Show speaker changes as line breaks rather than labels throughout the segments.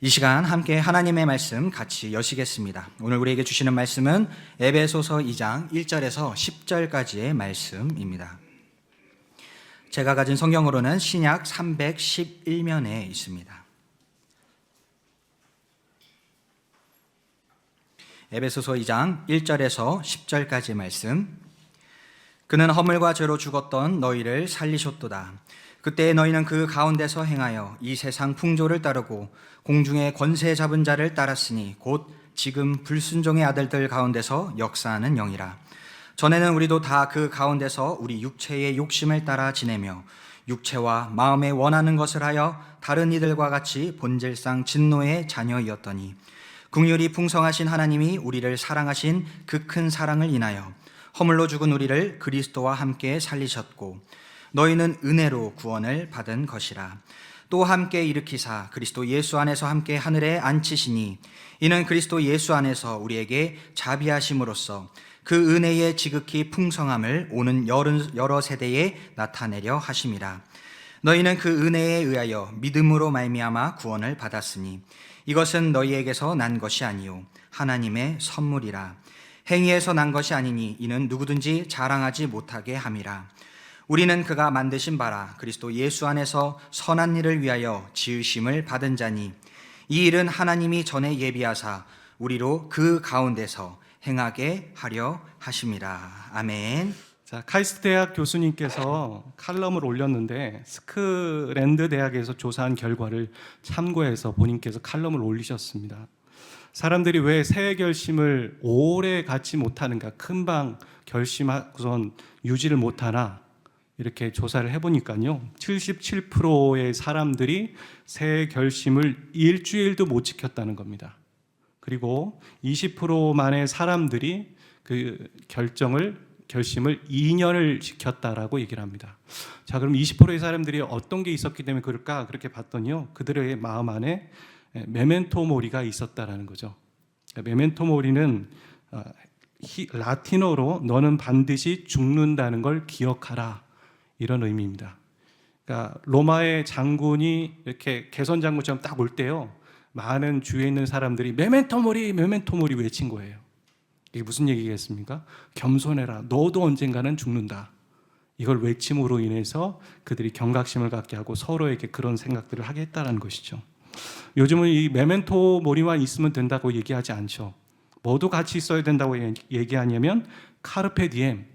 이 시간 함께 하나님의 말씀 같이 여시겠습니다. 오늘 우리에게 주시는 말씀은 에베소서 2장 1절에서 10절까지의 말씀입니다. 제가 가진 성경으로는 신약 311면에 있습니다. 에베소서 2장 1절에서 10절까지의 말씀. 그는 허물과 죄로 죽었던 너희를 살리셨도다. 그때 너희는 그 가운데서 행하여 이 세상 풍조를 따르고 공중의 권세 잡은 자를 따랐으니 곧 지금 불순종의 아들들 가운데서 역사하는 영이라. 전에는 우리도 다 그 가운데서 우리 육체의 욕심을 따라 지내며 육체와 마음에 원하는 것을 하여 다른 이들과 같이 본질상 진노의 자녀이었더니 긍휼이 풍성하신 하나님이 우리를 사랑하신 그 큰 사랑을 인하여 허물로 죽은 우리를 그리스도와 함께 살리셨고 너희는 은혜로 구원을 받은 것이라. 또 함께 일으키사 그리스도 예수 안에서 함께 하늘에 앉히시니 이는 그리스도 예수 안에서 우리에게 자비하심으로써 그 은혜의 지극히 풍성함을 오는 여러 세대에 나타내려 하심이라. 너희는 그 은혜에 의하여 믿음으로 말미암아 구원을 받았으니 이것은 너희에게서 난 것이 아니요 하나님의 선물이라. 행위에서 난 것이 아니니 이는 누구든지 자랑하지 못하게 함이라. 우리는 그가 만드신 바라 그리스도 예수 안에서 선한 일을 위하여 지으심을 받은 자니 이 일은 하나님이 전에 예비하사 우리로 그 가운데서 행하게 하려 하심이라. 아멘.
자, 카이스트 대학 교수님께서 칼럼을 올렸는데 스크랜드 대학에서 조사한 결과를 참고해서 본인께서 칼럼을 올리셨습니다. 사람들이 왜 새해 결심을 오래 갖지 못하는가, 금방 결심하고선 유지를 못하나 이렇게 조사를 해보니까요 77%의 사람들이 새해 결심을 일주일도 못 지켰다는 겁니다. 그리고 20%만의 사람들이 그 결심을 2년을 지켰다라고 얘기를 합니다. 자, 그럼 20%의 사람들이 어떤 게 있었기 때문에 그럴까? 그렇게 봤더니요 그들의 마음 안에 메멘토 모리가 있었다라는 거죠. 메멘토 모리는 라틴어로 너는 반드시 죽는다는 걸 기억하라, 이런 의미입니다. 그러니까 로마의 장군이 이렇게 개선 장군처럼 딱 올 때요 많은 주위에 있는 사람들이 메멘토 모리, 메멘토 모리 외친 거예요. 이게 무슨 얘기겠습니까? 겸손해라, 너도 언젠가는 죽는다. 이걸 외침으로 인해서 그들이 경각심을 갖게 하고 서로에게 그런 생각들을 하게 했다는 것이죠. 요즘은 이 메멘토 모리만 있으면 된다고 얘기하지 않죠. 뭐도 같이 있어야 된다고 얘기하냐면 카르페 디엠,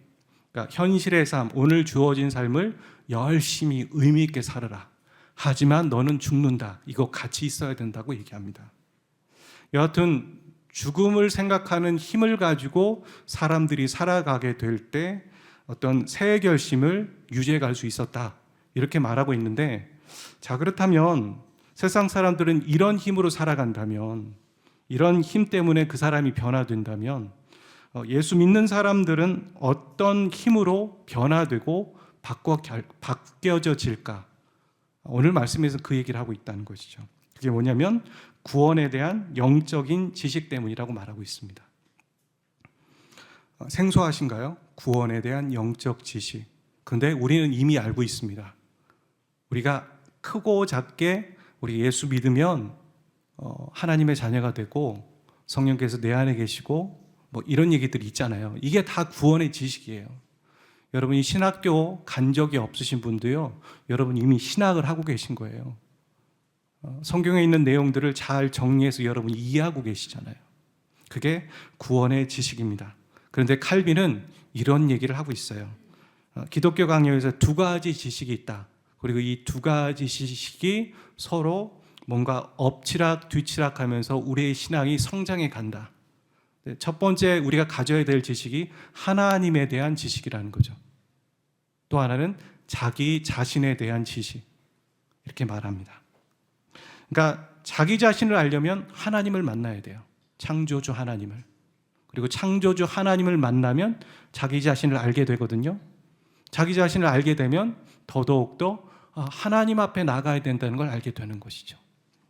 그러니까 현실의 삶, 오늘 주어진 삶을 열심히 의미 있게 살아라. 하지만 너는 죽는다. 이거 같이 있어야 된다고 얘기합니다. 여하튼 죽음을 생각하는 힘을 가지고 사람들이 살아가게 될 때 어떤 새해 결심을 유지해 갈 수 있었다, 이렇게 말하고 있는데, 자, 그렇다면 세상 사람들은 이런 힘으로 살아간다면, 이런 힘 때문에 그 사람이 변화된다면 예수 믿는 사람들은 어떤 힘으로 변화되고 바뀌어질까? 오늘 말씀에서 그 얘기를 하고 있다는 것이죠. 그게 뭐냐면 구원에 대한 영적인 지식 때문이라고 말하고 있습니다. 생소하신가요? 구원에 대한 영적 지식. 그런데 우리는 이미 알고 있습니다. 우리가 크고 작게 우리 예수 믿으면 하나님의 자녀가 되고 성령께서 내 안에 계시고 뭐 이런 얘기들이 있잖아요. 이게 다 구원의 지식이에요. 여러분이 신학교 간 적이 없으신 분도요, 여러분 이미 신학을 하고 계신 거예요. 성경에 있는 내용들을 잘 정리해서 여러분이 이해하고 계시잖아요. 그게 구원의 지식입니다. 그런데 칼빈은 이런 얘기를 하고 있어요. 기독교 강요에서 두 가지 지식이 있다. 그리고 이 두 가지 지식이 서로 뭔가 엎치락 뒤치락 하면서 우리의 신앙이 성장해 간다. 첫 번째 우리가 가져야 될 지식이 하나님에 대한 지식이라는 거죠. 또 하나는 자기 자신에 대한 지식, 이렇게 말합니다. 그러니까 자기 자신을 알려면 하나님을 만나야 돼요. 창조주 하나님을. 그리고 창조주 하나님을 만나면 자기 자신을 알게 되거든요. 자기 자신을 알게 되면 더더욱더 하나님 앞에 나가야 된다는 걸 알게 되는 것이죠.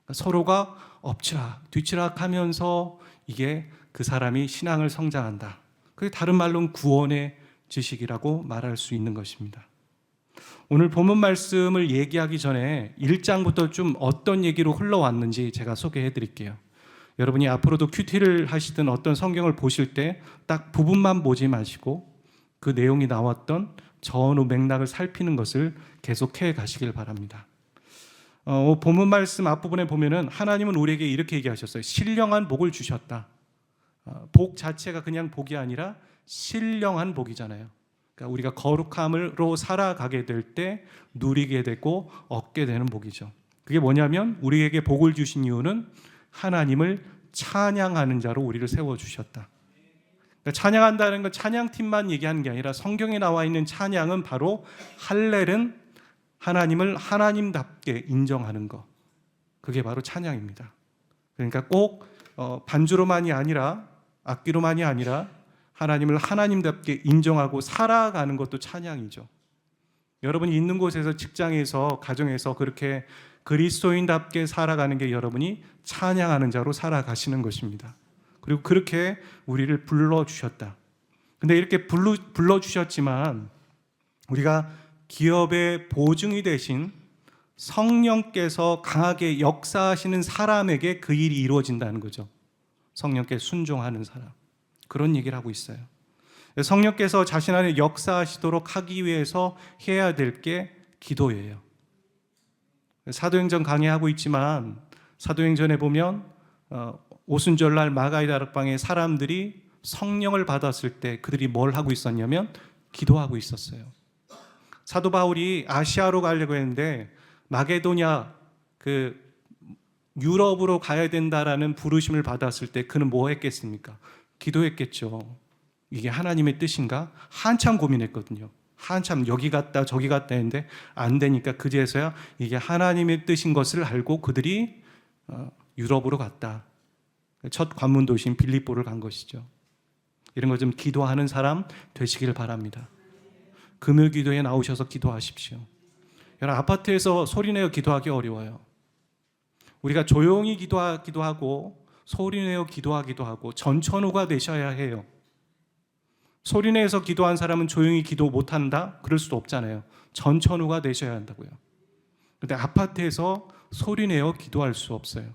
그러니까 서로가 엎치락 뒤치락 하면서 이게 그 사람이 신앙을 성장한다. 그게 다른 말로는 구원의 지식이라고 말할 수 있는 것입니다. 오늘 본문 말씀을 얘기하기 전에 1장부터 좀 어떤 얘기로 흘러왔는지 제가 소개해 드릴게요. 여러분이 앞으로도 큐티를 하시든 어떤 성경을 보실 때 딱 부분만 보지 마시고 그 내용이 나왔던 전후 맥락을 살피는 것을 계속해 가시길 바랍니다. 본문 말씀 앞부분에 보면은 하나님은 우리에게 이렇게 얘기하셨어요. 신령한 복을 주셨다. 복 자체가 그냥 복이 아니라 신령한 복이잖아요. 그러니까 우리가 거룩함으로 살아가게 될 때 누리게 되고 얻게 되는 복이죠. 그게 뭐냐면 우리에게 복을 주신 이유는 하나님을 찬양하는 자로 우리를 세워주셨다. 그러니까 찬양한다는 건 찬양팀만 얘기하는 게 아니라 성경에 나와 있는 찬양은 바로 할렐은 하나님을 하나님답게 인정하는 것. 그게 바로 찬양입니다. 그러니까 꼭 반주로만이 아니라 악기로만이 아니라 하나님을 하나님답게 인정하고 살아가는 것도 찬양이죠. 여러분이 있는 곳에서, 직장에서, 가정에서 그렇게 그리스도인답게 살아가는 게 여러분이 찬양하는 자로 살아가시는 것입니다. 그리고 그렇게 우리를 불러주셨다. 근데 이렇게 불러주셨지만 우리가 기업의 보증이 되신 성령께서 강하게 역사하시는 사람에게 그 일이 이루어진다는 거죠. 성령께 순종하는 사람. 그런 얘기를 하고 있어요. 성령께서 자신 안에 역사하시도록 하기 위해서 해야 될 게 기도예요. 사도행전 강의하고 있지만 사도행전에 보면 오순절날 마가의 다락방에 사람들이 성령을 받았을 때 그들이 뭘 하고 있었냐면 기도하고 있었어요. 사도 바울이 아시아로 가려고 했는데 마게도냐 유럽으로 가야 된다라는 부르심을 받았을 때 그는 뭐 했겠습니까? 기도했겠죠. 이게 하나님의 뜻인가? 한참 고민했거든요. 한참 여기 갔다 저기 갔다 했는데 안 되니까 그제서야 이게 하나님의 뜻인 것을 알고 그들이 유럽으로 갔다. 첫 관문 도시인 빌립보를 간 것이죠. 이런 거 좀 기도하는 사람 되시길 바랍니다. 금요 기도에 나오셔서 기도하십시오. 여러분 아파트에서 소리내어 기도하기 어려워요. 우리가 조용히 기도하기도 하고 소리내어 기도하기도 하고 전천후가 되셔야 해요. 소리내서 기도한 사람은 조용히 기도 못한다? 그럴 수도 없잖아요. 전천후가 되셔야 한다고요. 그런데 아파트에서 소리내어 기도할 수 없어요.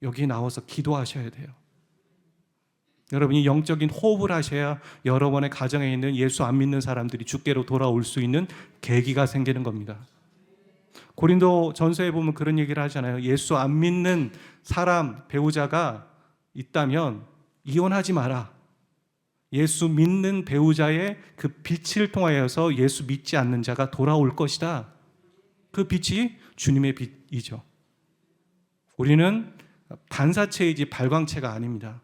여기 나와서 기도하셔야 돼요. 여러분이 영적인 호흡을 하셔야 여러분의 가정에 있는 예수 안 믿는 사람들이 주께로 돌아올 수 있는 계기가 생기는 겁니다. 고린도 전서에 보면 그런 얘기를 하잖아요. 예수 안 믿는 사람, 배우자가 있다면 이혼하지 마라. 예수 믿는 배우자의 그 빛을 통하여서 예수 믿지 않는 자가 돌아올 것이다. 그 빛이 주님의 빛이죠. 우리는 반사체이지 발광체가 아닙니다.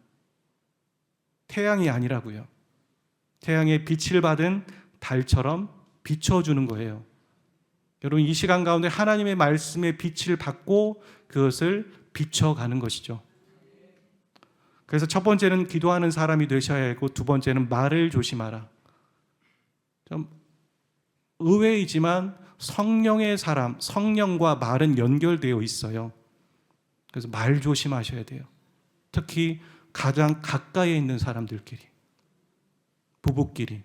태양이 아니라고요. 태양의 빛을 받은 달처럼 비춰주는 거예요. 여러분 이 시간 가운데 하나님의 말씀의 빛을 받고 그것을 비춰가는 것이죠. 그래서 첫 번째는 기도하는 사람이 되셔야 하고 두 번째는 말을 조심하라. 좀 의외이지만 성령의 사람, 성령과 말은 연결되어 있어요. 그래서 말 조심하셔야 돼요. 특히 가장 가까이에 있는 사람들끼리, 부부끼리,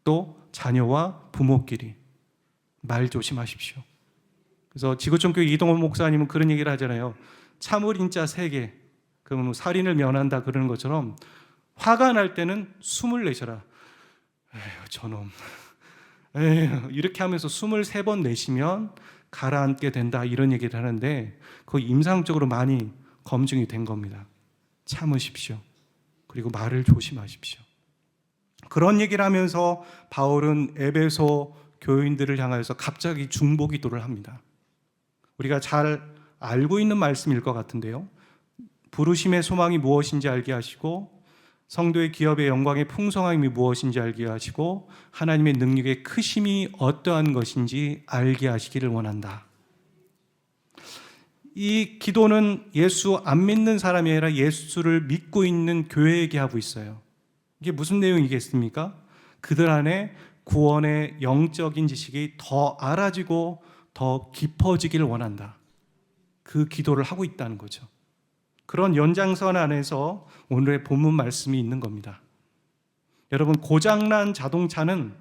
또 자녀와 부모끼리 말 조심하십시오. 그래서 지구촌교회 이동원 목사님은 그런 얘기를 하잖아요. 참을 인자 3개, 그러면 살인을 면한다 그러는 것처럼 화가 날 때는 숨을 내셔라. 에휴 저놈, 에휴 이렇게 하면서 숨을 3번 내쉬면 가라앉게 된다 이런 얘기를 하는데 그거 임상적으로 많이 검증이 된 겁니다. 참으십시오. 그리고 말을 조심하십시오. 그런 얘기를 하면서 바울은 에베소 교인들을 향하여서 갑자기 중보기도를 합니다. 우리가 잘 알고 있는 말씀일 것 같은데요. 부르심의 소망이 무엇인지 알게 하시고 성도의 기업의 영광의 풍성함이 무엇인지 알게 하시고 하나님의 능력의 크심이 어떠한 것인지 알게 하시기를 원한다. 이 기도는 예수 안 믿는 사람이 아니라 예수를 믿고 있는 교회에게 하고 있어요. 이게 무슨 내용이겠습니까? 그들 안에 구원의 영적인 지식이 더 알아지고 더 깊어지기를 원한다. 그 기도를 하고 있다는 거죠. 그런 연장선 안에서 오늘의 본문 말씀이 있는 겁니다. 여러분 고장난 자동차는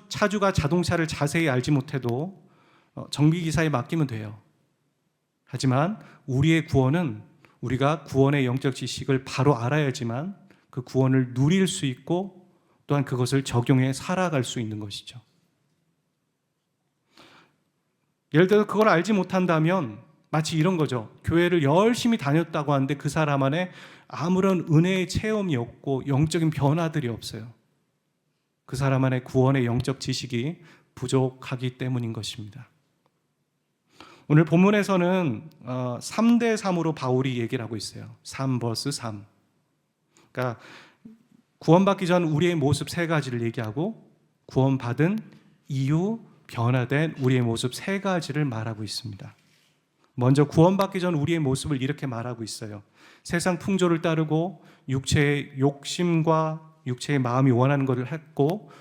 차주가 자동차를 자세히 알지 못해도 정비기사에 맡기면 돼요. 하지만 우리의 구원은 우리가 구원의 영적 지식을 바로 알아야지만 그 구원을 누릴 수 있고 또한 그것을 적용해 살아갈 수 있는 것이죠. 예를 들어 그걸 알지 못한다면 마치 이런 거죠. 교회를 열심히 다녔다고 하는데 그 사람 안에 아무런 은혜의 체험이 없고 영적인 변화들이 없어요. 그 사람 안에 구원의 영적 지식이 부족하기 때문인 것입니다. 오늘 본문에서는 3대 3으로 바울이 얘기를 하고 있어요. 3vs 3. 그러니까 구원받기 전 우리의 모습 3가지를 얘기하고 구원받은 이후 변화된 우리의 모습 3가지를 말하고 있습니다. 먼저 구원받기 전 우리의 모습을 이렇게 말하고 있어요. 세상 풍조를 따르고 육체의 욕심과 육체의 마음이 원하는 것을 했고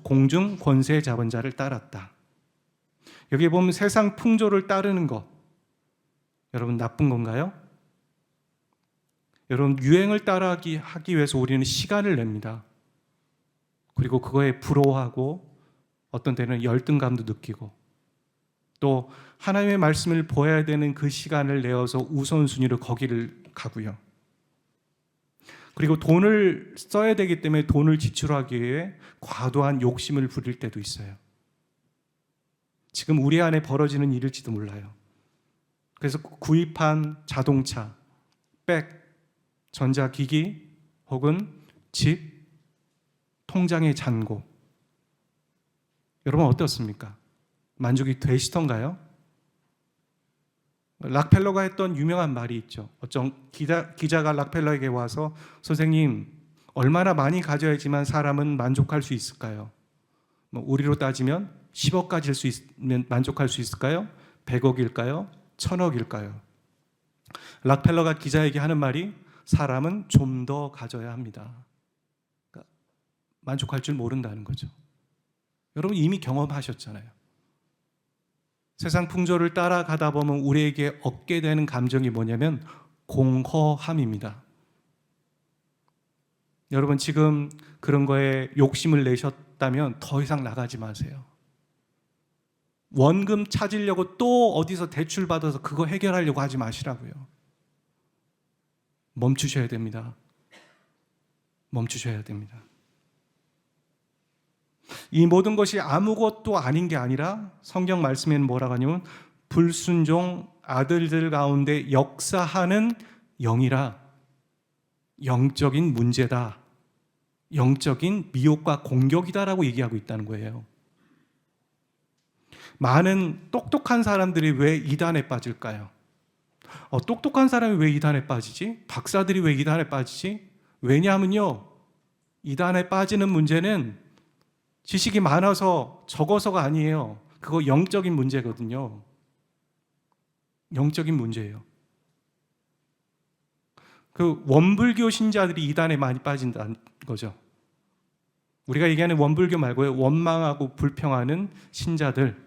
공중 권세 잡은 자를 따랐다. 여기 보면 세상 풍조를 따르는 것, 여러분 나쁜 건가요? 여러분 유행을 따라하기 위해서 우리는 시간을 냅니다. 그리고 그거에 부러워하고 어떤 때는 열등감도 느끼고 또 하나님의 말씀을 보아야 되는 그 시간을 내어서 우선순위로 거기를 가고요. 그리고 돈을 써야 되기 때문에 돈을 지출하기 위해 과도한 욕심을 부릴 때도 있어요. 지금 우리 안에 벌어지는 일일지도 몰라요. 그래서 구입한 자동차, 백, 전자기기 혹은 집, 통장의 잔고. 여러분 어떻습니까? 만족이 되시던가요? 락펠러가 했던 유명한 말이 있죠. 어떤 기자가 락펠러에게 와서 선생님 얼마나 많이 가져야지만 사람은 만족할 수 있을까요? 우리로 따지면 10억 가질 수 있으면 만족할 수 있을까요? 100억일까요? 1000억일까요? 락펠러가 기자에게 하는 말이 사람은 좀 더 가져야 합니다. 그러니까 만족할 줄 모른다는 거죠. 여러분 이미 경험하셨잖아요. 세상 풍조를 따라가다 보면 우리에게 얻게 되는 감정이 뭐냐면 공허함입니다. 여러분 지금 그런 거에 욕심을 내셨다면 더 이상 나가지 마세요. 원금 찾으려고 또 어디서 대출 받아서 그거 해결하려고 하지 마시라고요. 멈추셔야 됩니다. 멈추셔야 됩니다. 이 모든 것이 아무것도 아닌 게 아니라 성경 말씀에는 뭐라고 하냐면 불순종 아들들 가운데 역사하는 영이라 영적인 문제다. 영적인 미혹과 공격이다라고 얘기하고 있다는 거예요. 많은 똑똑한 사람들이 왜 이단에 빠질까요? 똑똑한 사람이 왜 이단에 빠지지? 박사들이 왜 이단에 빠지지? 왜냐하면요, 이단에 빠지는 문제는 지식이 많아서 적어서가 아니에요. 그거 영적인 문제거든요. 영적인 문제예요. 그 원불교 신자들이 이단에 많이 빠진다는 거죠. 우리가 얘기하는 원불교 말고요, 원망하고 불평하는 신자들.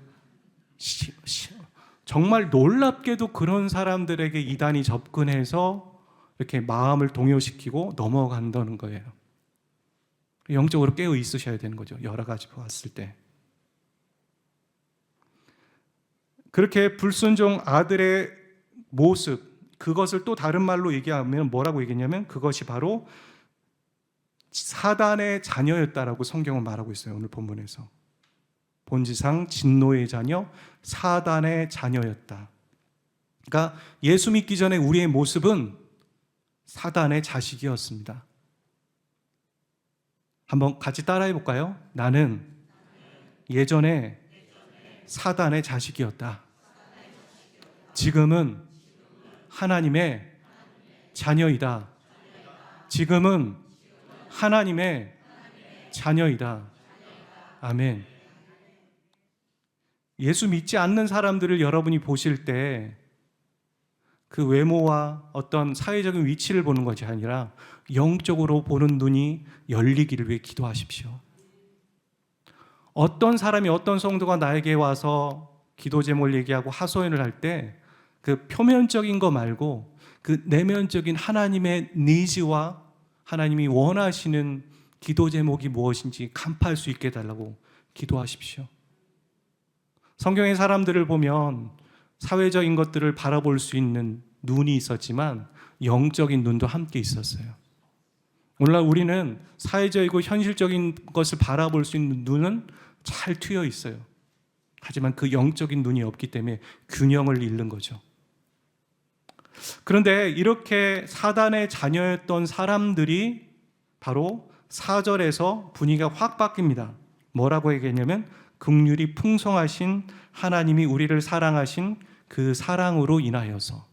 정말 놀랍게도 그런 사람들에게 이단이 접근해서 이렇게 마음을 동요시키고 넘어간다는 거예요. 영적으로 깨어 있으셔야 되는 거죠. 여러 가지 봤을 때. 그렇게 불순종 아들의 모습, 그것을 또 다른 말로 얘기하면 뭐라고 얘기했냐면 그것이 바로 사단의 자녀였다라고 성경은 말하고 있어요. 오늘 본문에서. 본질상 진노의 자녀, 사단의 자녀였다. 그러니까 예수 믿기 전에 우리의 모습은 사단의 자식이었습니다. 한번 같이 따라해 볼까요? 나는 예전에 사단의 자식이었다. 지금은 하나님의 자녀이다. 지금은 하나님의 자녀이다. 아멘. 예수 믿지 않는 사람들을 여러분이 보실 때 그 외모와 어떤 사회적인 위치를 보는 것이 아니라 영적으로 보는 눈이 열리기를 위해 기도하십시오. 어떤 사람이 어떤 성도가 나에게 와서 기도 제목을 얘기하고 하소연을 할 때 그 표면적인 거 말고 그 내면적인 하나님의 니즈와 하나님이 원하시는 기도 제목이 무엇인지 간파할 수 있게 해달라고 기도하십시오. 성경의 사람들을 보면 사회적인 것들을 바라볼 수 있는 눈이 있었지만 영적인 눈도 함께 있었어요. 오늘날 우리는 사회적이고 현실적인 것을 바라볼 수 있는 눈은 잘 트여 있어요. 하지만 그 영적인 눈이 없기 때문에 균형을 잃는 거죠. 그런데 이렇게 사단의 자녀였던 사람들이 바로 4절에서 분위기가 확 바뀝니다. 뭐라고 얘기했냐면 긍휼이 풍성하신 하나님이 우리를 사랑하신 그 사랑으로 인하여서.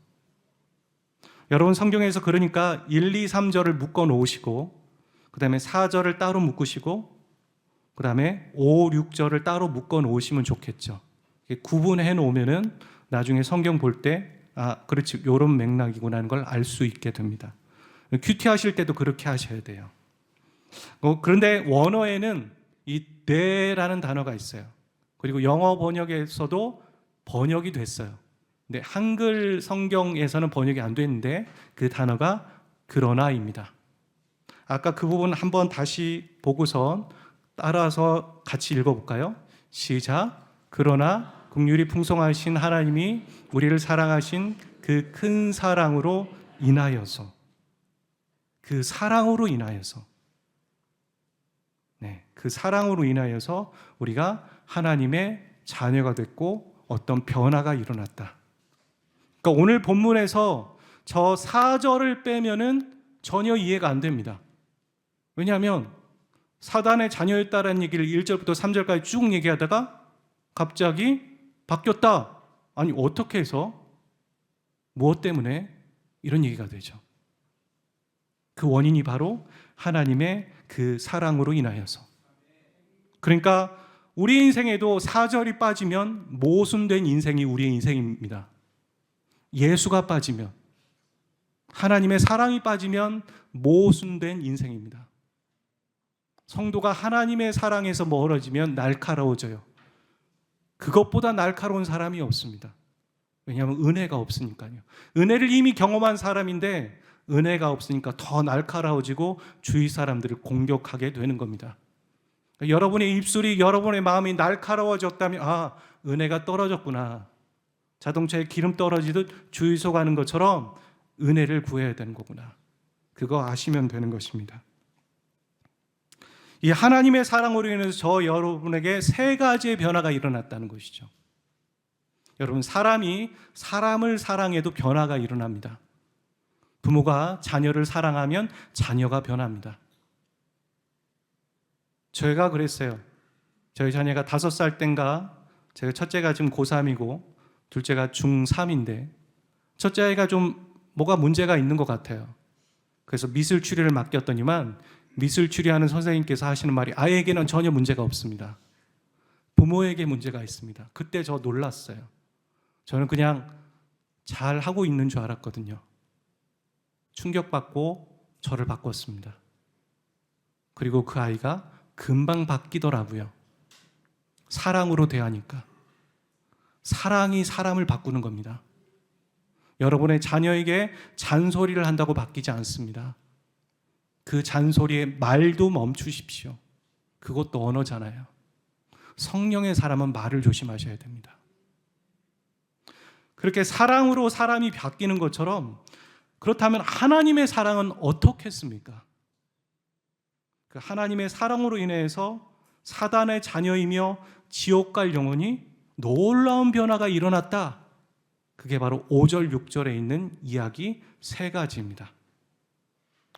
여러분 성경에서 그러니까 1, 2, 3절을 묶어 놓으시고 그 다음에 4절을 따로 묶으시고 그 다음에 5, 6절을 따로 묶어 놓으시면 좋겠죠. 구분해 놓으면은 나중에 성경 볼 때 그렇지 이런 맥락이구나 하는 걸 알 수 있게 됩니다. 큐티 하실 때도 그렇게 하셔야 돼요. 그런데 원어에는 이 the라는 단어가 있어요. 그리고 영어 번역에서도 번역이 됐어요. 근데 한글 성경에서는 번역이 안 됐는데 그 단어가 그러나입니다. 아까 그 부분 한번 다시 보고서 따라서 같이 읽어볼까요? 시작. 그러나 긍휼이 풍성하신 하나님이 우리를 사랑하신 그 큰 사랑으로 인하여서, 그 사랑으로 인하여서, 그 사랑으로 인하여서 우리가 하나님의 자녀가 됐고 어떤 변화가 일어났다. 그러니까 오늘 본문에서 저 4절을 빼면은 전혀 이해가 안 됩니다. 왜냐하면 사단의 자녀였다라는 얘기를 1절부터 3절까지 쭉 얘기하다가 갑자기 바뀌었다. 아니 어떻게 해서? 무엇 때문에? 이런 얘기가 되죠. 그 원인이 바로 하나님의 그 사랑으로 인하여서. 그러니까 우리 인생에도 4절이 빠지면 모순된 인생이 우리의 인생입니다. 예수가 빠지면, 하나님의 사랑이 빠지면 모순된 인생입니다. 성도가 하나님의 사랑에서 멀어지면 날카로워져요. 그것보다 날카로운 사람이 없습니다. 왜냐하면 은혜가 없으니까요. 은혜를 이미 경험한 사람인데 은혜가 없으니까 더 날카로워지고 주위 사람들을 공격하게 되는 겁니다. 여러분의 입술이, 여러분의 마음이 날카로워졌다면 은혜가 떨어졌구나. 자동차에 기름 떨어지듯 주유소 가는 것처럼 은혜를 구해야 되는 거구나. 그거 아시면 되는 것입니다. 이 하나님의 사랑으로 인해서 저 여러분에게 세 가지의 변화가 일어났다는 것이죠. 여러분, 사람이 사람을 사랑해도 변화가 일어납니다. 부모가 자녀를 사랑하면 자녀가 변합니다. 저희가 그랬어요. 저희 자녀가 5살 땐가, 제가 첫째가 지금 고3이고 둘째가 중3인데 첫째 아이가 좀 뭐가 문제가 있는 것 같아요. 그래서 미술 추리를 맡겼더니만 미술 추리하는 선생님께서 하시는 말이 아이에게는 전혀 문제가 없습니다. 부모에게 문제가 있습니다. 그때 저 놀랐어요. 저는 그냥 잘 하고 있는 줄 알았거든요. 충격받고 저를 바꿨습니다. 그리고 그 아이가 금방 바뀌더라고요. 사랑으로 대하니까. 사랑이 사람을 바꾸는 겁니다. 여러분의 자녀에게 잔소리를 한다고 바뀌지 않습니다. 그 잔소리의 말도 멈추십시오. 그것도 언어잖아요. 성령의 사람은 말을 조심하셔야 됩니다. 그렇게 사랑으로 사람이 바뀌는 것처럼, 그렇다면 하나님의 사랑은 어떻겠습니까? 그 하나님의 사랑으로 인해서 사단의 자녀이며 지옥 갈 영혼이 놀라운 변화가 일어났다. 그게 바로 5절, 6절에 있는 이야기 세 가지입니다.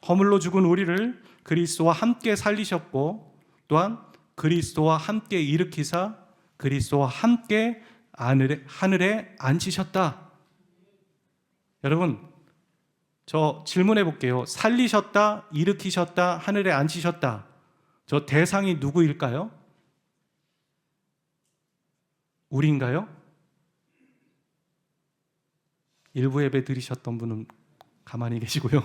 허물로 죽은 우리를 그리스도와 함께 살리셨고, 또한 그리스도와 함께 일으키사 그리스도와 함께 하늘에 앉히셨다. 여러분, 저 질문해 볼게요. 살리셨다, 일으키셨다, 하늘에 앉히셨다. 저 대상이 누구일까요? 우리인가요? 일부 예배 드리셨던 분은 가만히 계시고요.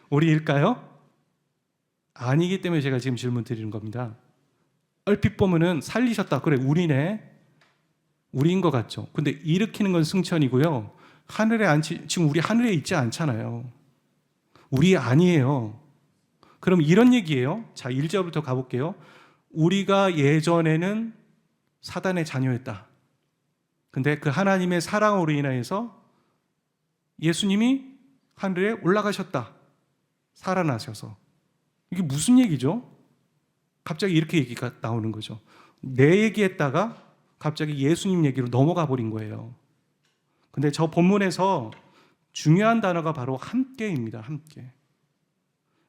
우리일까요? 아니기 때문에 제가 지금 질문 드리는 겁니다. 얼핏 보면은 살리셨다. 그래, 우리네. 우리인 것 같죠. 근데 일으키는 건 승천이고요. 지금 우리 하늘에 있지 않잖아요. 우리 아니에요. 그럼 이런 얘기예요. 자, 1절부터 가볼게요. 우리가 예전에는 사단의 자녀였다. 근데 그 하나님의 사랑으로 인하여서 예수님이 하늘에 올라가셨다. 살아나셔서. 이게 무슨 얘기죠? 갑자기 이렇게 얘기가 나오는 거죠. 내 얘기했다가 갑자기 예수님 얘기로 넘어가 버린 거예요. 근데 저 본문에서 중요한 단어가 바로 함께입니다. 함께.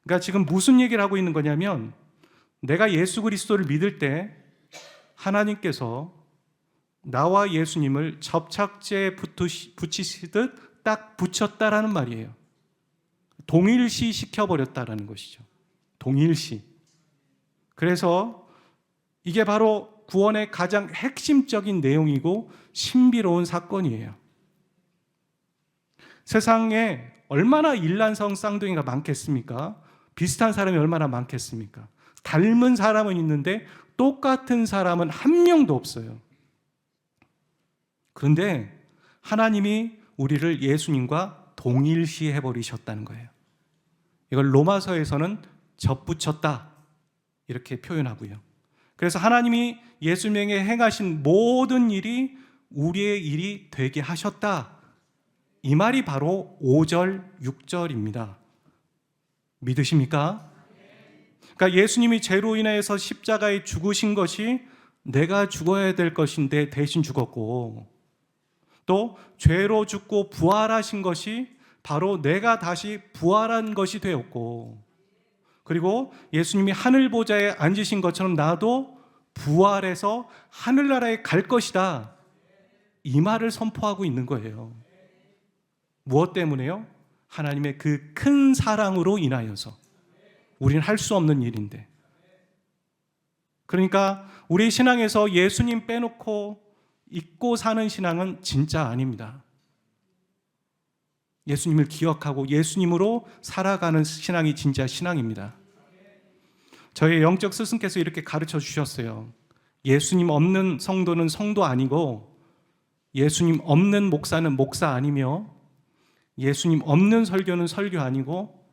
그러니까 지금 무슨 얘기를 하고 있는 거냐면 내가 예수 그리스도를 믿을 때 하나님께서 나와 예수님을 접착제에 붙이시듯 딱 붙였다라는 말이에요. 동일시 시켜버렸다라는 것이죠. 동일시. 그래서 이게 바로 구원의 가장 핵심적인 내용이고 신비로운 사건이에요. 세상에 얼마나 일란성 쌍둥이가 많겠습니까? 비슷한 사람이 얼마나 많겠습니까? 닮은 사람은 있는데 똑같은 사람은 한 명도 없어요. 그런데 하나님이 우리를 예수님과 동일시해 버리셨다는 거예요. 이걸 로마서에서는 접붙였다 이렇게 표현하고요. 그래서 하나님이 예수님에게 행하신 모든 일이 우리의 일이 되게 하셨다. 이 말이 바로 5절, 6절입니다. 믿으십니까? 그러니까 예수님이 죄로 인해서 십자가에 죽으신 것이 내가 죽어야 될 것인데 대신 죽었고, 또 죄로 죽고 부활하신 것이 바로 내가 다시 부활한 것이 되었고, 그리고 예수님이 하늘 보좌에 앉으신 것처럼 나도 부활해서 하늘나라에 갈 것이다. 이 말을 선포하고 있는 거예요. 무엇 때문에요? 하나님의 그 큰 사랑으로 인하여서. 우리는 할 수 없는 일인데. 그러니까 우리 신앙에서 예수님 빼놓고 잊고 사는 신앙은 진짜 아닙니다. 예수님을 기억하고 예수님으로 살아가는 신앙이 진짜 신앙입니다. 저희 영적 스승께서 이렇게 가르쳐 주셨어요. 예수님 없는 성도는 성도 아니고, 예수님 없는 목사는 목사 아니며, 예수님 없는 설교는 설교 아니고,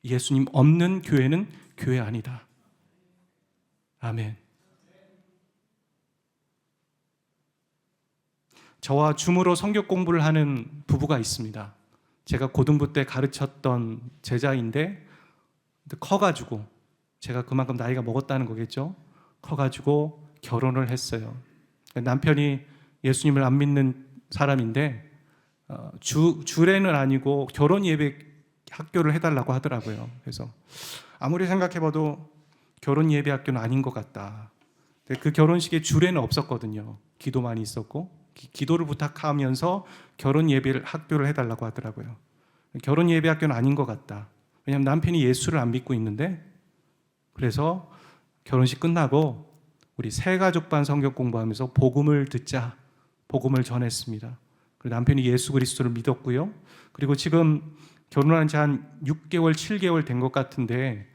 예수님 없는 교회는 교회 아니다. 아멘. 저와 줌으로 성경 공부를 하는 부부가 있습니다. 제가 고등부 때 가르쳤던 제자인데 커가지고, 제가 그만큼 나이가 먹었다는 거겠죠. 커가지고 결혼을 했어요. 남편이 예수님을 안 믿는 사람인데 주례는 아니고 결혼 예배 학교를 해달라고 하더라고요. 그래서 아무리 생각해봐도 결혼 예배 학교는 아닌 것 같다. 그 결혼식에 주례는 없었거든요. 기도만 있었고, 기도를 부탁하면서 결혼 예배 학교를 해달라고 하더라고요. 결혼 예배 학교는 아닌 것 같다. 왜냐하면 남편이 예수를 안 믿고 있는데. 그래서 결혼식 끝나고 우리 새 가족반 성경 공부하면서 복음을 듣자, 복음을 전했습니다. 그리고 남편이 예수 그리스도를 믿었고요. 그리고 지금 결혼한 지 한 6개월, 7개월 된 것 같은데,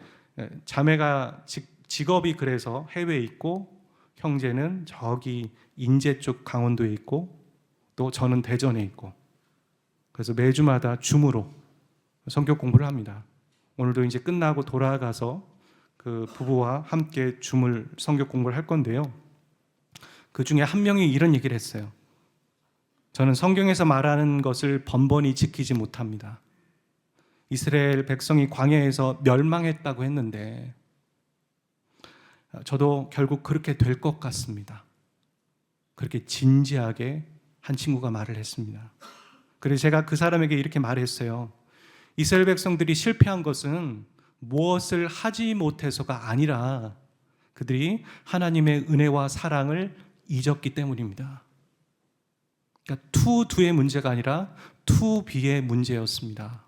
자매가 직업이 그래서 해외에 있고, 형제는 저기 인제 쪽 강원도에 있고, 또 저는 대전에 있고, 그래서 매주마다 줌으로 성경 공부를 합니다. 오늘도 이제 끝나고 돌아가서 그 부부와 함께 줌을 성경 공부를 할 건데요. 그 중에 한 명이 이런 얘기를 했어요. 저는 성경에서 말하는 것을 번번이 지키지 못합니다. 이스라엘 백성이 광야에서 멸망했다고 했는데 저도 결국 그렇게 될 것 같습니다. 그렇게 진지하게 한 친구가 말을 했습니다. 그래서 제가 그 사람에게 이렇게 말했어요. 이스라엘 백성들이 실패한 것은 무엇을 하지 못해서가 아니라 그들이 하나님의 은혜와 사랑을 잊었기 때문입니다. 그러니까 투두의 문제가 아니라 투비의 문제였습니다.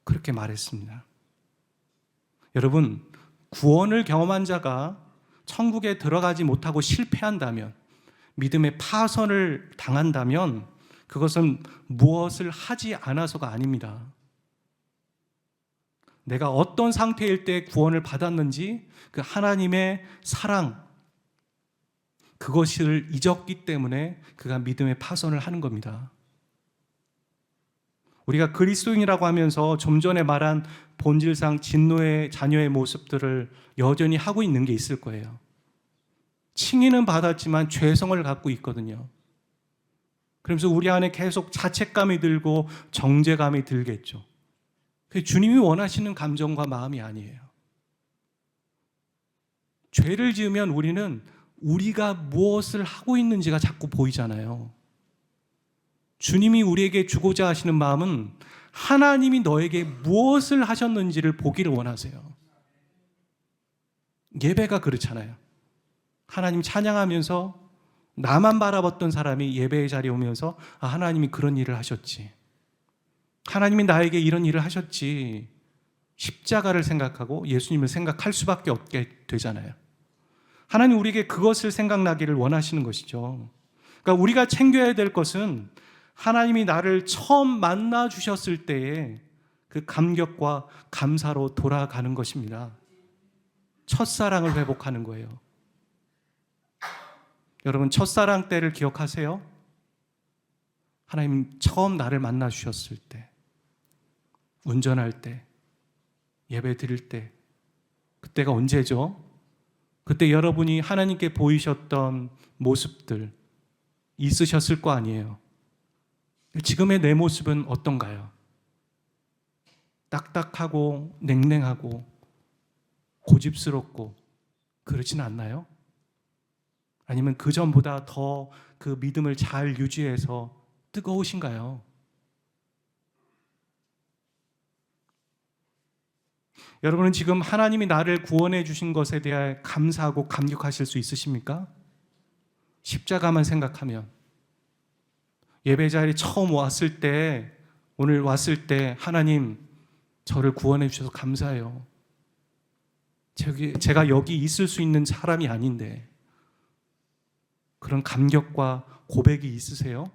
그렇게 말했습니다. 여러분, 구원을 경험한 자가 천국에 들어가지 못하고 실패한다면, 믿음의 파선을 당한다면 그것은 무엇을 하지 않아서가 아닙니다. 내가 어떤 상태일 때 구원을 받았는지 그 하나님의 사랑, 그것을 잊었기 때문에 그가 믿음의 파선을 하는 겁니다. 우리가 그리스도인이라고 하면서 좀 전에 말한 본질상 진노의 자녀의 모습들을 여전히 하고 있는 게 있을 거예요. 칭의는 받았지만 죄성을 갖고 있거든요. 그러면서 우리 안에 계속 자책감이 들고 정죄감이 들겠죠. 그게 주님이 원하시는 감정과 마음이 아니에요. 죄를 지으면 우리는 우리가 무엇을 하고 있는지가 자꾸 보이잖아요. 주님이 우리에게 주고자 하시는 마음은 하나님이 너에게 무엇을 하셨는지를 보기를 원하세요. 예배가 그렇잖아요. 하나님 찬양하면서 나만 바라봤던 사람이 예배의 자리에 오면서 하나님이 그런 일을 하셨지. 하나님이 나에게 이런 일을 하셨지. 십자가를 생각하고 예수님을 생각할 수밖에 없게 되잖아요. 하나님 우리에게 그것을 생각나기를 원하시는 것이죠. 그러니까 우리가 챙겨야 될 것은 하나님이 나를 처음 만나 주셨을 때의 그 감격과 감사로 돌아가는 것입니다. 첫사랑을 회복하는 거예요. 여러분, 첫사랑 때를 기억하세요? 하나님 처음 나를 만나 주셨을 때, 운전할 때, 예배 드릴 때, 그때가 언제죠? 그때 여러분이 하나님께 보이셨던 모습들 있으셨을 거 아니에요. 지금의 내 모습은 어떤가요? 딱딱하고 냉랭하고 고집스럽고 그렇진 않나요? 아니면 그 전보다 더 그 믿음을 잘 유지해서 뜨거우신가요? 여러분은 지금 하나님이 나를 구원해 주신 것에 대해 감사하고 감격하실 수 있으십니까? 십자가만 생각하면 예배 자리에 처음 왔을 때, 오늘 왔을 때 하나님 저를 구원해 주셔서 감사해요. 제가 여기 있을 수 있는 사람이 아닌데 그런 감격과 고백이 있으세요?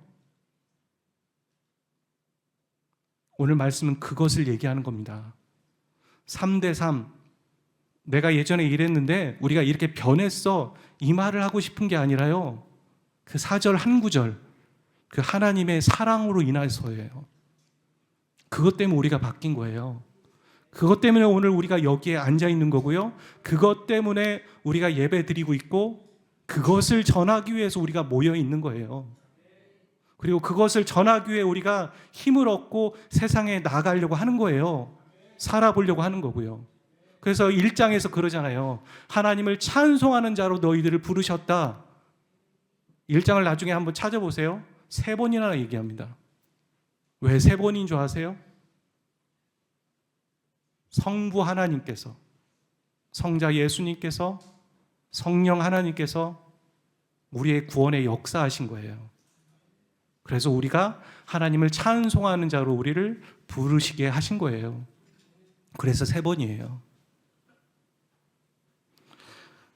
오늘 말씀은 그것을 얘기하는 겁니다. 3대3, 내가 예전에 이랬는데 우리가 이렇게 변했어, 이 말을 하고 싶은 게 아니라요, 그 4절 한 구절, 그 하나님의 사랑으로 인해서예요. 그것 때문에 우리가 바뀐 거예요. 그것 때문에 오늘 우리가 여기에 앉아 있는 거고요, 그것 때문에 우리가 예배 드리고 있고, 그것을 전하기 위해서 우리가 모여 있는 거예요. 그리고 그것을 전하기 위해 우리가 힘을 얻고 세상에 나가려고 하는 거예요. 살아보려고 하는 거고요. 그래서 1장에서 그러잖아요. 하나님을 찬송하는 자로 너희들을 부르셨다. 1장을 나중에 한번 찾아보세요. 3번이나 얘기합니다. 왜 3번인 줄 아세요? 성부 하나님께서, 성자 예수님께서, 성령 하나님께서 우리의 구원에 역사하신 거예요. 그래서 우리가 하나님을 찬송하는 자로 우리를 부르시게 하신 거예요. 그래서 3번이에요.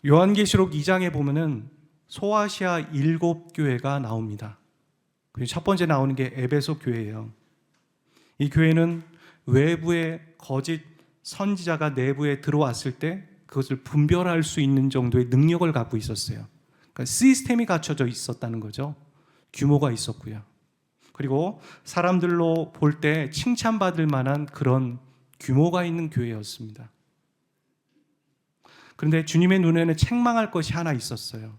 요한계시록 2장에 보면은 소아시아 7교회가 나옵니다. 그리고 첫 번째 나오는 게 에베소 교회예요. 이 교회는 외부의 거짓 선지자가 내부에 들어왔을 때 그것을 분별할 수 있는 정도의 능력을 갖고 있었어요. 그러니까 시스템이 갖춰져 있었다는 거죠. 규모가 있었고요. 그리고 사람들로 볼 때 칭찬받을 만한 그런 규모가 있는 교회였습니다. 그런데 주님의 눈에는 책망할 것이 하나 있었어요.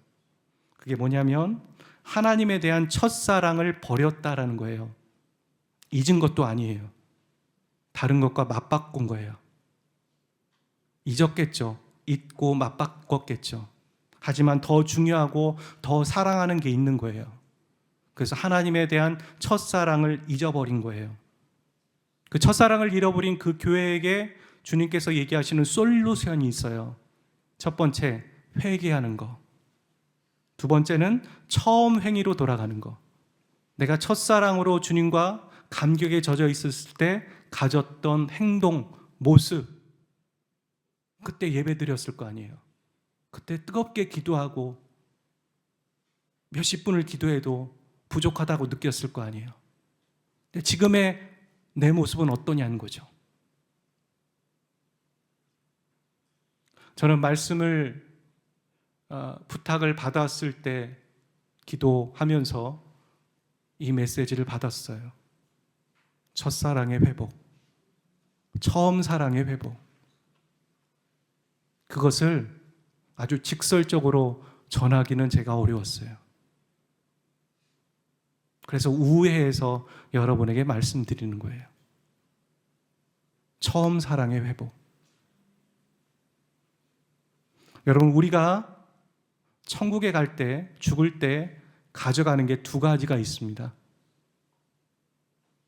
그게 뭐냐면 하나님에 대한 첫사랑을 버렸다라는 거예요. 잊은 것도 아니에요. 다른 것과 맞바꾼 거예요. 잊었겠죠. 잊고 맞바꿨겠죠. 하지만 더 중요하고 더 사랑하는 게 있는 거예요. 그래서 하나님에 대한 첫사랑을 잊어버린 거예요. 그 첫사랑을 잃어버린 그 교회에게 주님께서 얘기하시는 솔루션이 있어요. 첫 번째, 회개하는 거. 두 번째는 처음 행위로 돌아가는 거. 내가 첫사랑으로 주님과 감격에 젖어 있었을 때 가졌던 행동, 모습, 그때 예배 드렸을 거 아니에요. 그때 뜨겁게 기도하고 몇십 분을 기도해도 부족하다고 느꼈을 거 아니에요. 근데 지금의 내 모습은 어떠냐는 거죠. 저는 말씀을 부탁을 받았을 때 기도하면서 이 메시지를 받았어요. 첫사랑의 회복, 처음 사랑의 회복, 그것을 아주 직설적으로 전하기는 제가 어려웠어요. 그래서 우회해서 여러분에게 말씀드리는 거예요. 처음 사랑의 회복. 여러분, 우리가 천국에 갈 때, 죽을 때 가져가는 게 두 가지가 있습니다.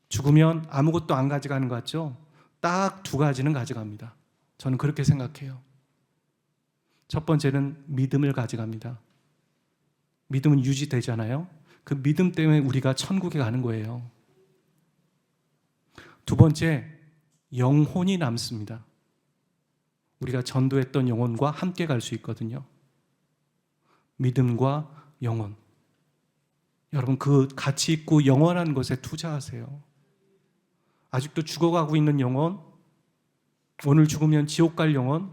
죽으면 아무것도 안 가져가는 것 같죠? 딱 두 가지는 가져갑니다. 저는 그렇게 생각해요. 첫 번째는 믿음을 가져갑니다. 믿음은 유지되잖아요. 그 믿음 때문에 우리가 천국에 가는 거예요. 두 번째, 영혼이 남습니다. 우리가 전도했던 영혼과 함께 갈 수 있거든요. 믿음과 영혼. 여러분, 그 가치 있고 영원한 것에 투자하세요. 아직도 죽어가고 있는 영혼, 오늘 죽으면 지옥 갈 영혼,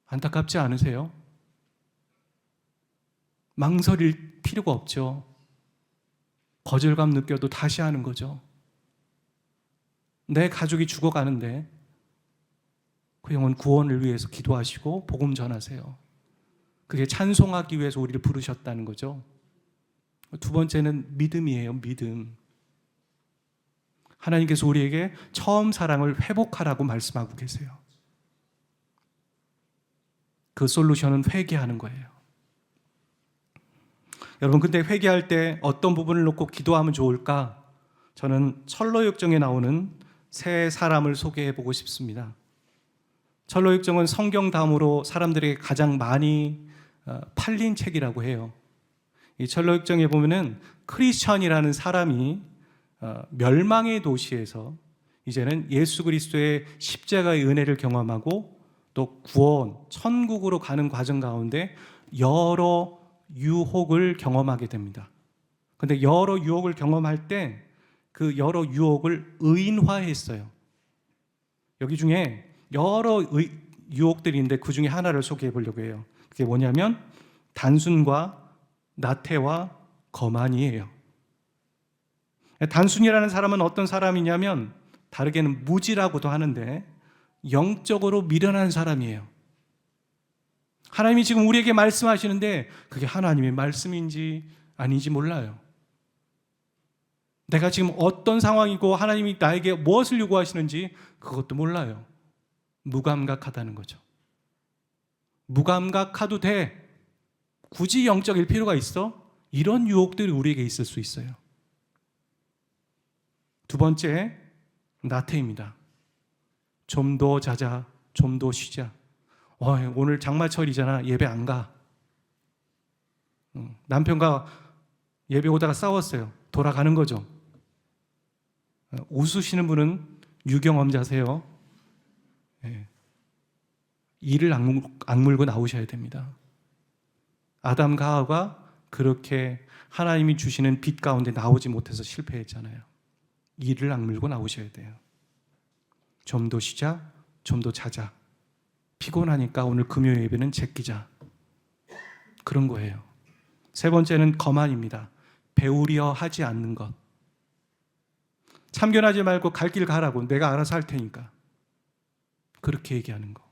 안타깝지 않으세요? 망설일 필요가 없죠. 거절감 느껴도 다시 하는 거죠. 내 가족이 죽어가는데 그 영혼 구원을 위해서 기도하시고 복음 전하세요. 그게 찬송하기 위해서 우리를 부르셨다는 거죠. 두 번째는 믿음이에요. 믿음. 하나님께서 우리에게 처음 사랑을 회복하라고 말씀하고 계세요. 그 솔루션은 회개하는 거예요. 여러분, 근데 회개할 때 어떤 부분을 놓고 기도하면 좋을까? 저는 철로역정에 나오는 세 사람을 소개해 보고 싶습니다. 철로역정은 성경 다음으로 사람들에게 가장 많이 팔린 책이라고 해요. 이 철로역정에 보면은 크리스천이라는 사람이 멸망의 도시에서 이제는 예수 그리스도의 십자가의 은혜를 경험하고 또 구원, 천국으로 가는 과정 가운데 여러 유혹을 경험하게 됩니다. 그런데 여러 유혹을 경험할 때 그 여러 유혹을 의인화했어요. 여기 중에 여러 유혹들이 있는데 그 중에 하나를 소개해 보려고 해요. 그게 뭐냐면 단순과 나태와 거만이에요. 단순이라는 사람은 어떤 사람이냐면 다르게는 무지라고도 하는데 영적으로 미련한 사람이에요. 하나님이 지금 우리에게 말씀하시는데 그게 하나님의 말씀인지 아닌지 몰라요. 내가 지금 어떤 상황이고 하나님이 나에게 무엇을 요구하시는지 그것도 몰라요. 무감각하다는 거죠. 무감각해도 돼. 굳이 영적일 필요가 있어? 이런 유혹들이 우리에게 있을 수 있어요. 두 번째, 나태입니다. 좀 더 자자, 좀 더 쉬자. 오늘 장마철이잖아. 예배 안 가. 남편과 예배 오다가 싸웠어요. 돌아가는 거죠. 웃으시는 분은 유경험자세요. 이를 악물고 나오셔야 됩니다. 아담과 하와가 그렇게 하나님이 주시는 빛 가운데 나오지 못해서 실패했잖아요. 이를 악물고 나오셔야 돼요. 좀 더 쉬자, 좀 더 자자. 피곤하니까 오늘 금요 예배는 제끼자. 그런 거예요. 세 번째는 거만입니다. 배우려 하지 않는 것. 참견하지 말고 갈 길 가라고, 내가 알아서 할 테니까. 그렇게 얘기하는 거.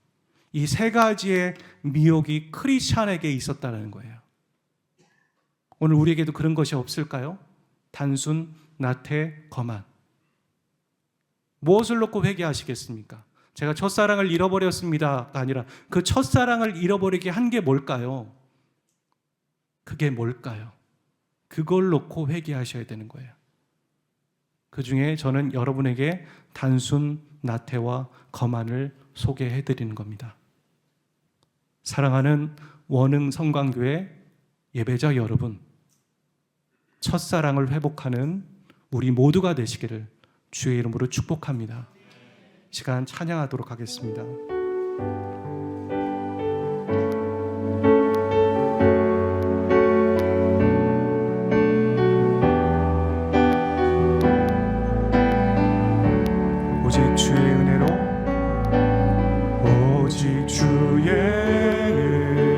이 세 가지의 미혹이 크리스찬에게 있었다는 거예요. 오늘 우리에게도 그런 것이 없을까요? 단순, 나태, 거만. 무엇을 놓고 회개하시겠습니까? 제가 첫사랑을 잃어버렸습니다가 아니라 그 첫사랑을 잃어버리게 한 게 뭘까요? 그게 뭘까요? 그걸 놓고 회개하셔야 되는 거예요. 그 중에 저는 여러분에게 단순, 나태와 거만을 소개해 드리는 겁니다. 사랑하는 원흥 성광교회 예배자 여러분, 첫사랑을 회복하는 우리 모두가 되시기를 주의 이름으로 축복합니다. 시간 찬양하도록 하겠습니다. 오직 주의 은혜로, 오직 주의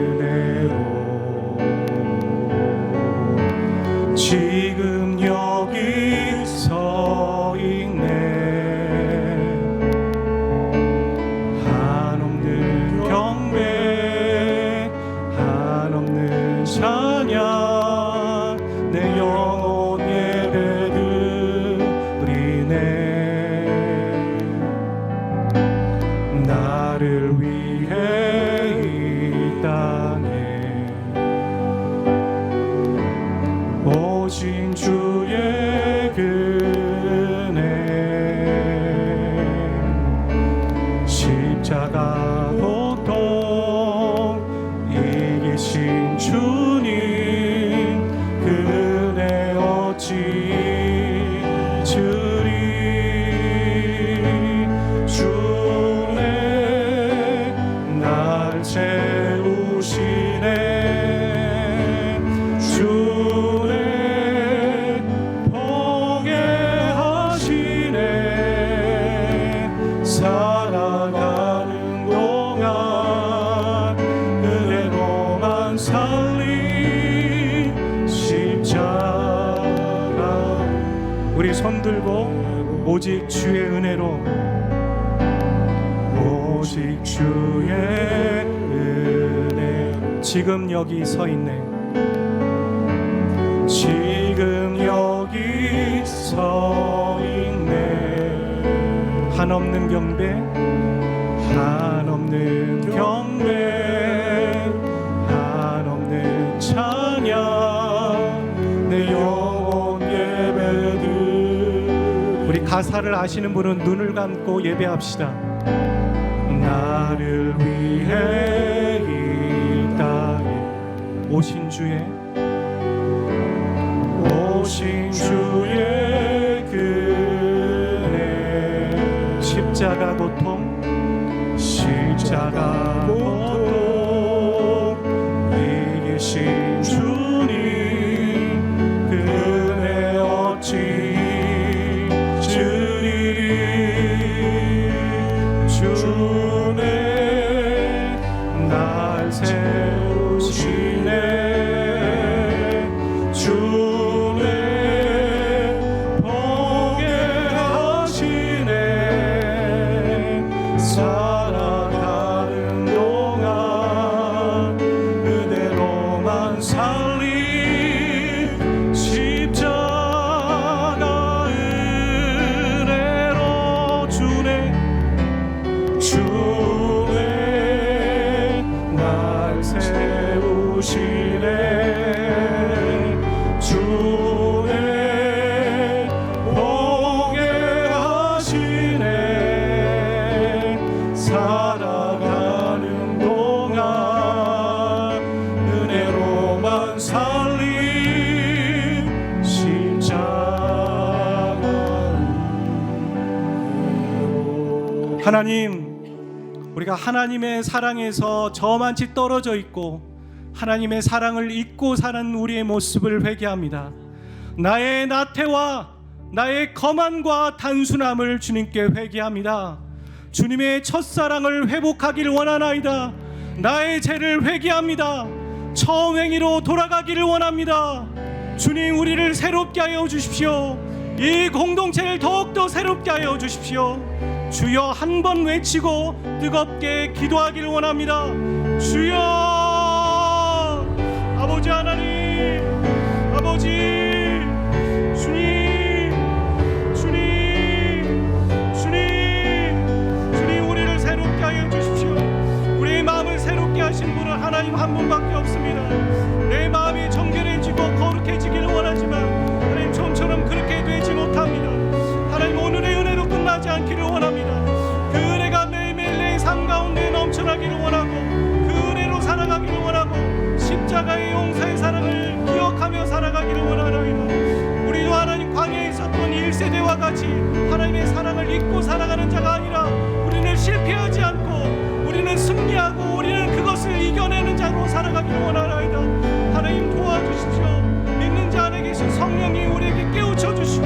은혜로 지금 여기 서 있네. 들고 오직 주의 은혜로, 오직 주의 은혜. 지금 여기 서 있네. 지금 여기 서 있네. 한없는 경배, 한없는 경배, 한없는 찬양, 내 영혼 예배들. 우리 가사를 아시는 분은 눈을 감고 예배합시다. 나를 위해 이 땅에 오신 주의 그네. 십자가 고통, 십자가 고통 이기신 주님, 그네 어찌 잊으리리. 주네 날 세우시네. 살아가는 동안 은혜로만 살리. 십자가 은혜로 주네, 주네 날 세우시네. 주네 보게 하시네. 살아가는 동안 은혜로만 살리. 십자가 은혜로. 하나님, 우리가 하나님의 사랑에서 저만치 떨어져 있고 하나님의 사랑을 잊고 사는 우리의 모습을 회개합니다. 나의 나태와 나의 거만과 단순함을 주님께 회개합니다. 주님의 첫사랑을 회복하기를 원하나이다. 나의 죄를 회개합니다. 처음 행위로 돌아가기를 원합니다. 주님, 우리를 새롭게 하여 주십시오. 이 공동체를 더욱더 새롭게 하여 주십시오. 주여, 한 번 외치고 뜨겁게 기도하기를 원합니다. 주여, 아버지 하나님, 아버지 주님, 주님 우리를 새롭게 하여 주십시오. 우리의 마음을 새롭게 하신 분은 하나님 한 분밖에 없습니다. 내 마음이 정결해지고 거룩해지기를 원하지만 하나님, 좀처럼 그렇게 되지 못합니다. 하나님, 오늘의 은혜로 끝나지 않기를 원합니다. 그 은혜가 매일매일 내 삶 가운데 넘쳐나기를 원하고, 그 은혜로 살아가기를 원하고, 십자가의 용서의 사랑을 기억하며 살아가기를 원하나이다. 우리도 하나님, 광야에 있었던 1세대와 같이 하나님의 사랑을 잊고 살아가는 자가 아니라 우리는 실패하지 않고 우리는 승리하고 우리는 그것을 이겨내는 자로 살아가기를 원하나이다. 하나님, 도와주십시오. 믿는 자 안에 계신 성령이 우리에게 깨우쳐 주시고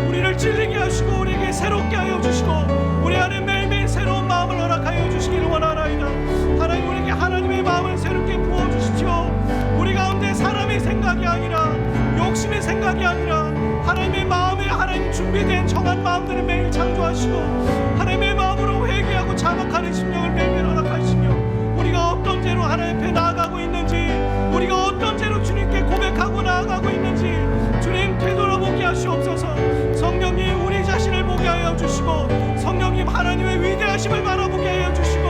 우리를 찔리게 하시고 우리에게 새롭게 하여 주시고 우리 안에 매일매일 새로운 마음을 허락하여 주시기를 원하나이다. 하나님, 우리에게 하나님의 마음을 새롭게 부어주십시오. 우리 가운데 사람의 생각이 아니라, 욕심의 생각이 아니라 하나님의 마음에 하나님 준비된 정한 마음들을 매일 창조하시고 하나님의 마음으로 회개하고 자각하는 심령을 매일매일 허락하시며, 우리가 어떤 죄로 하나님 앞에 나아가고 있는지, 우리가 어떤 죄로 주님께 고백하고 나아가고 있는지 주님 되돌아보게 하시옵소서. 성령님, 우리 자신을 보게 하여 주시고 성령님, 하나님의 위대하심을 바라보게 하여 주시고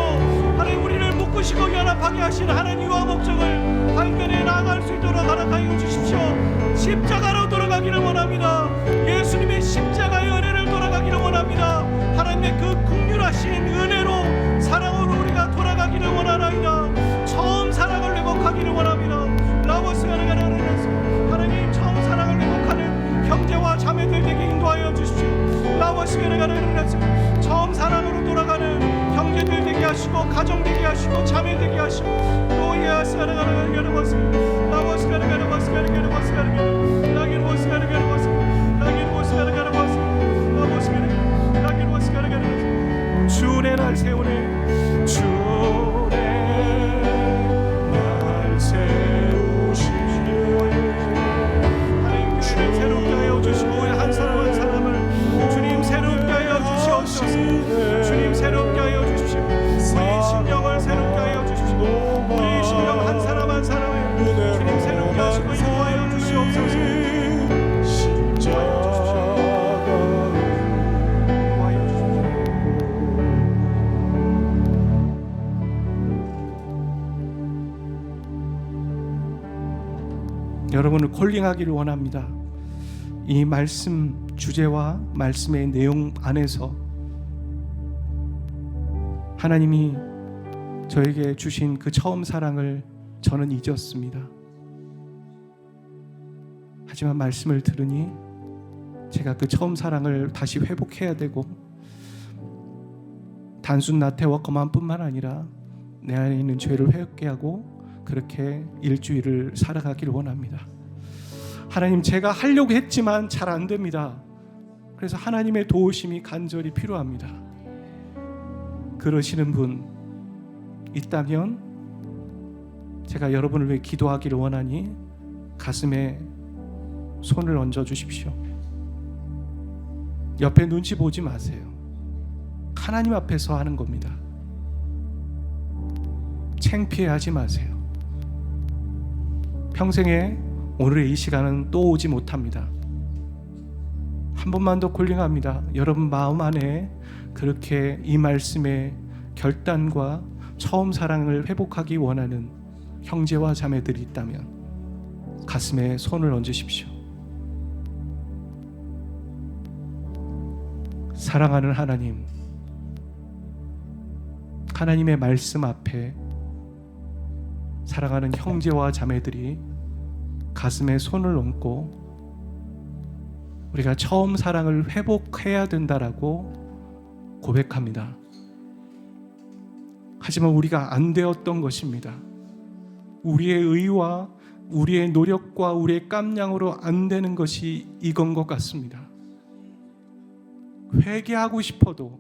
하나님, 우리를 묶으시고 연합하게 하신 하나님 유아 목적을 발견해 나아갈 수 있도록 허락하여 주십시오. 십자가로 돌아가기를 원합니다. 예수님의 십자가의 은혜를 돌아가기를 원합니다. 하나님의 그 긍휼하신 은혜로, 사랑으로 우리가 돌아가기를 원하나이다. 처음 사랑을 회복하기를 원합니다. 하나님, 처음 사랑을 회복하는 형제와 자매들 되게 인도하여 주십시오. 처음 사랑으로 돌아가는 형제들 되게 하시고 가정 되게 하시고 자매 되게 하시고 주의 날 세우네. 주의 날 세우시네. 하나님, 교회를 새롭게 하여 주시고 우리 한 사람 한 사람을 주옵소서. 주님 새롭게 하여 주십시오. 우리 심령을 새롭게 하여 주십시오. 우리 심령 한 사람 한 사람을 주님 새롭게 하시고 인도하여 주시옵소서. 여러분을 콜링하기를 원합니다. 이 말씀 주제와 말씀의 내용 안에서 하나님이 저에게 주신 그 처음 사랑을 저는 잊었습니다. 하지만 말씀을 들으니 제가 그 처음 사랑을 다시 회복해야 되고, 단순 나태와 거만뿐만 아니라 내 안에 있는 죄를 회개하고 그렇게 일주일을 살아가기를 원합니다. 하나님, 제가 하려고 했지만 잘 안 됩니다. 그래서 하나님의 도우심이 간절히 필요합니다. 그러시는 분 있다면 제가 여러분을 위해 기도하기를 원하니 가슴에 손을 얹어 주십시오. 옆에 눈치 보지 마세요. 하나님 앞에서 하는 겁니다. 창피해하지 마세요. 평생에 오늘의 이 시간은 또 오지 못합니다. 한 번만 더 콜링합니다. 여러분 마음 안에 그렇게 이 말씀의 결단과 처음 사랑을 회복하기 원하는 형제와 자매들이 있다면 가슴에 손을 얹으십시오. 사랑하는 하나님, 하나님의 말씀 앞에 사랑하는 형제와 자매들이 가슴에 손을 얹고 우리가 처음 사랑을 회복해야 된다라고 고백합니다. 하지만 우리가 안 되었던 것입니다. 우리의 의와 우리의 노력과 우리의 깜냥으로 안 되는 것이 이건 것 같습니다. 회개하고 싶어도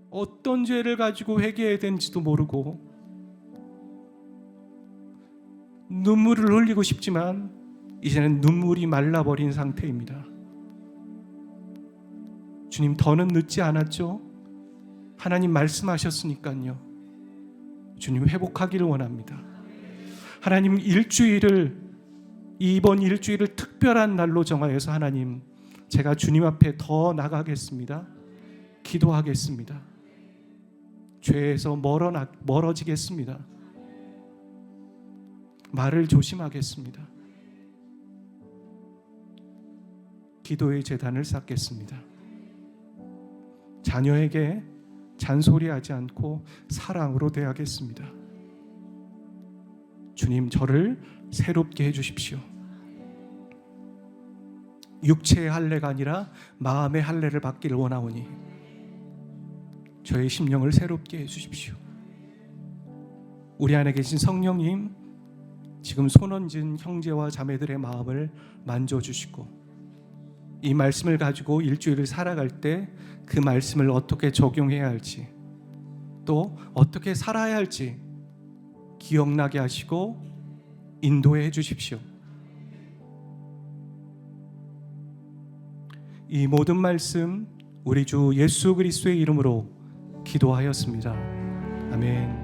어떤 죄를 가지고 회개해야 되는지도 모르고 눈물을 흘리고 싶지만 이제는 눈물이 말라버린 상태입니다. 주님, 더는 늦지 않았죠? 하나님 말씀하셨으니까요. 주님, 회복하기를 원합니다. 하나님, 이번 일주일을 특별한 날로 정하여서 하나님, 제가 주님 앞에 더 나가겠습니다. 기도하겠습니다. 죄에서 멀어지겠습니다. 말을 조심하겠습니다. 기도의 제단을 쌓겠습니다. 자녀에게 잔소리하지 않고 사랑으로 대하겠습니다. 주님, 저를 새롭게 해주십시오. 육체의 할례가 아니라 마음의 할례를 받기를 원하오니 저의 심령을 새롭게 해주십시오. 우리 안에 계신 성령님, 지금 손 얹은 형제와 자매들의 마음을 만져주시고 이 말씀을 가지고 일주일을 살아갈 때 그 말씀을 어떻게 적용해야 할지, 또 어떻게 살아야 할지 기억나게 하시고 인도해 주십시오. 이 모든 말씀 우리 주 예수 그리스도의 이름으로 기도하였습니다. 아멘.